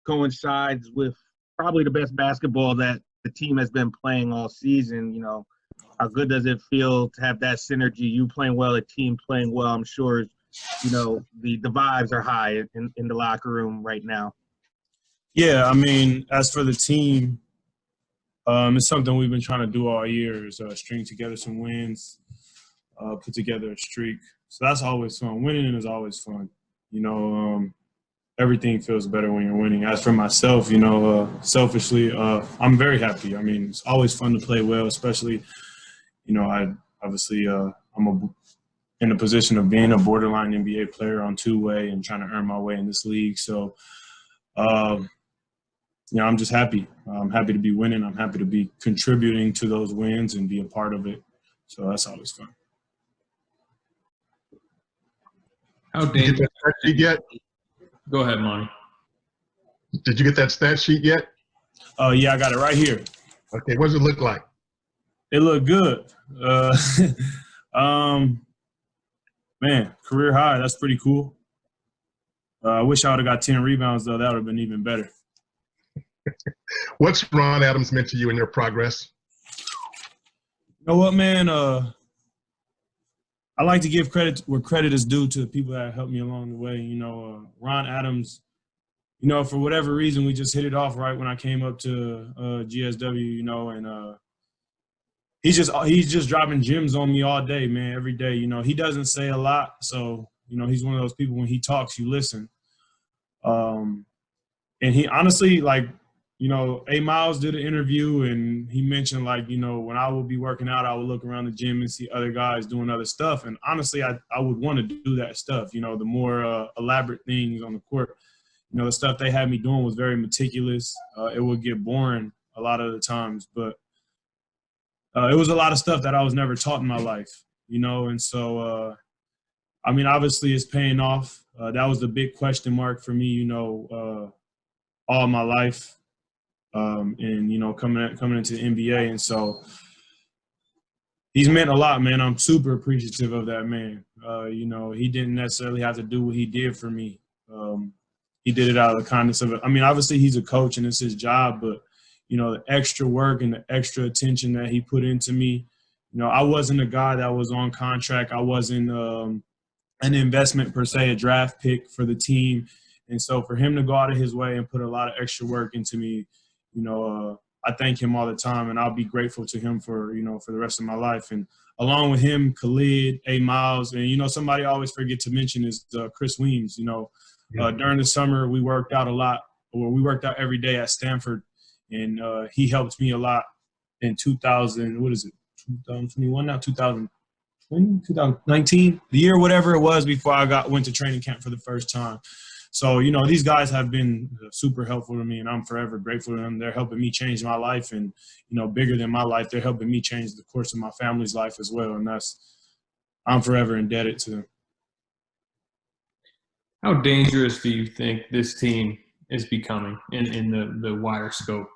coincides with probably the best basketball that the team has been playing all season. How good does it feel to have that synergy? You playing well, a team playing well. I'm sure, the vibes are high in the locker room right now. Yeah, I mean, as for the team, it's something we've been trying to do all year is string together some wins, put together a streak. So that's always fun. Winning is always fun. Everything feels better when you're winning. As for myself, selfishly, I'm very happy. I mean, it's always fun to play well, especially, I'm in a position of being a borderline NBA player on two-way and trying to earn my way in this league. So, I'm just happy. I'm happy to be winning. I'm happy to be contributing to those wins and be a part of it. So that's always fun. How dangerous? Did you get that stat sheet yet? Go ahead, Monty. Did you get that stat sheet yet? Yeah, I got it right here. Okay, what does it look like? It looked good. Man, career high. That's pretty cool. I wish I would have got 10 rebounds, though. That would have been even better. What's Ron Adams meant to you in your progress? You know what, man? I like to give credit where credit is due to the people that helped me along the way. Ron Adams, for whatever reason, we just hit it off right when I came up to GSW, and he's just dropping gems on me all day, man, every day. He doesn't say a lot, so, he's one of those people when he talks, you listen. And he honestly, A. Miles did an interview and he mentioned, when I would be working out, I would look around the gym and see other guys doing other stuff. And honestly, I would want to do that stuff, the more elaborate things on the court. The stuff they had me doing was very meticulous. It would get boring a lot of the times, but it was a lot of stuff that I was never taught in my life, and so, obviously it's paying off. That was the big question mark for me, all my life. And coming into the NBA, and so he's meant a lot, man. I'm super appreciative of that man. He didn't necessarily have to do what he did for me. He did it out of the kindness of it. Obviously he's a coach and it's his job, but the extra work and the extra attention that he put into me. I wasn't a guy that was on contract. I wasn't an investment per se, a draft pick for the team, and so for him to go out of his way and put a lot of extra work into me. I thank him all the time, and I'll be grateful to him for the rest of my life. And along with him, Khalid, A. Miles, and, somebody I always forget to mention is Chris Weems. During the summer, we worked out a lot, or we worked out every day at Stanford, and he helped me a lot in 2021 now, 2020, 2019, the year, whatever it was before I went to training camp for the first time. So, these guys have been super helpful to me, and I'm forever grateful to them. They're helping me change my life, and, bigger than my life, they're helping me change the course of my family's life as well, and I'm forever indebted to them. How dangerous do you think this team is becoming in the wider scope?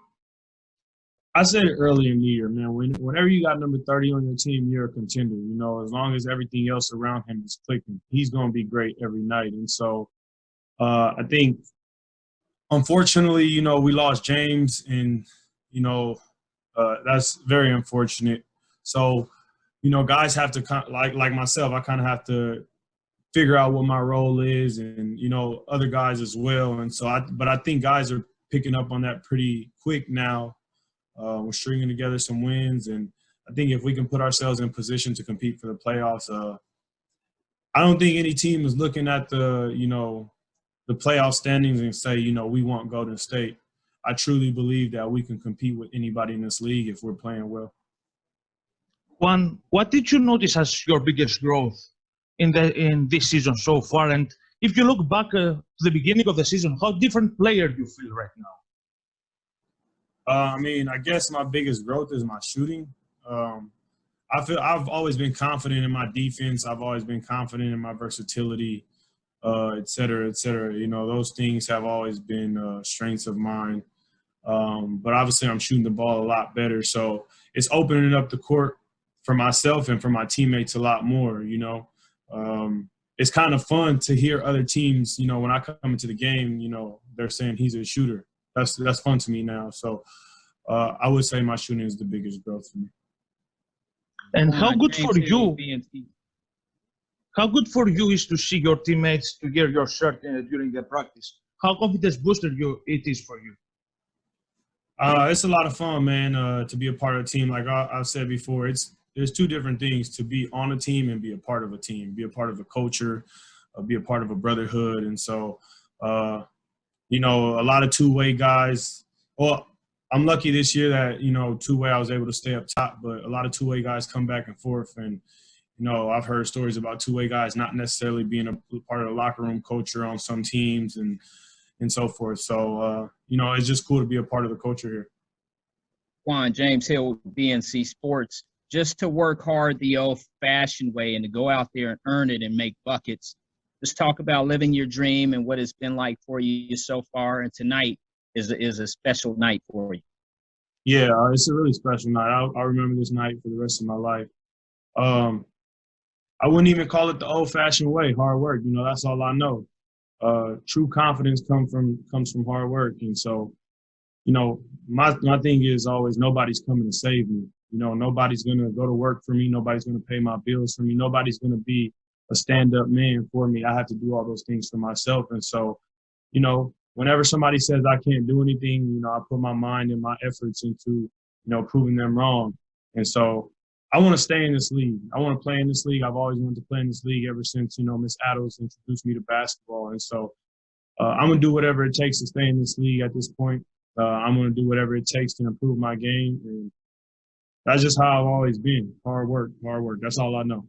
I said it earlier in the year, man. Whenever you got number 30 on your team, you're a contender. As long as everything else around him is clicking, he's going to be great every night. And so, I think, unfortunately, we lost James, and, that's very unfortunate. So, guys have to like myself, I kind of have to figure out what my role is, and, other guys as well. And so, but I think guys are picking up on that pretty quick now. We're stringing together some wins, and I think if we can put ourselves in position to compete for the playoffs, I don't think any team is looking at the playoff standings and say, we want Golden State. I truly believe that we can compete with anybody in this league if we're playing well. Juan, what did you notice as your biggest growth in this season so far? And if you look back to the beginning of the season, how different player do you feel right now? I guess my biggest growth is my shooting. I feel I've always been confident in my defense. I've always been confident in my versatility. Et cetera, et cetera. Those things have always been strengths of mine. But obviously I'm shooting the ball a lot better. So it's opening up the court for myself and for my teammates a lot more, it's kind of fun to hear other teams, you know, when I come into the game, you know, they're saying he's a shooter. That's fun to me now. So I would say my shooting is the biggest growth for me. And how good James for Hill, you? BNC. How good for you is to see your teammates to wear your shirt during the practice? How confidence booster it is for you? It's a lot of fun, man, to be a part of a team. Like I've said before, there's two different things: to be on a team and be a part of a team, be a part of a culture, be a part of a brotherhood. And so, you know, a lot of two-way guys. Well, I'm lucky this year that, you know, two-way I was able to stay up top, but a lot of two-way guys come back and forth. And, you know, I've heard stories about two-way guys not necessarily being a part of the locker room culture on some teams and so forth. So, you know, it's just cool to be a part of the culture here. Juan, James Hill, BNC Sports. Just to work hard the old-fashioned way and to go out there and earn it and make buckets. Just talk about living your dream and what it's been like for you so far. And tonight is a special night for you. Yeah, it's a really special night. I'll remember this night for the rest of my life. I wouldn't even call it the old-fashioned way, hard work. You know, that's all I know. True confidence comes from hard work. And so, you know, my thing is always nobody's coming to save me. You know, nobody's going to go to work for me. Nobody's going to pay my bills for me. Nobody's going to be a stand-up man for me. I have to do all those things for myself. And so, you know, whenever somebody says I can't do anything, you know, I put my mind and my efforts into, you know, proving them wrong. And so I want to stay in this league. I want to play in this league. I've always wanted to play in this league ever since, you know, Miss Adams introduced me to basketball. And so I'm going to do whatever it takes to stay in this league at this point. I'm going to do whatever it takes to improve my game. And that's just how I've always been. Hard work. That's all I know.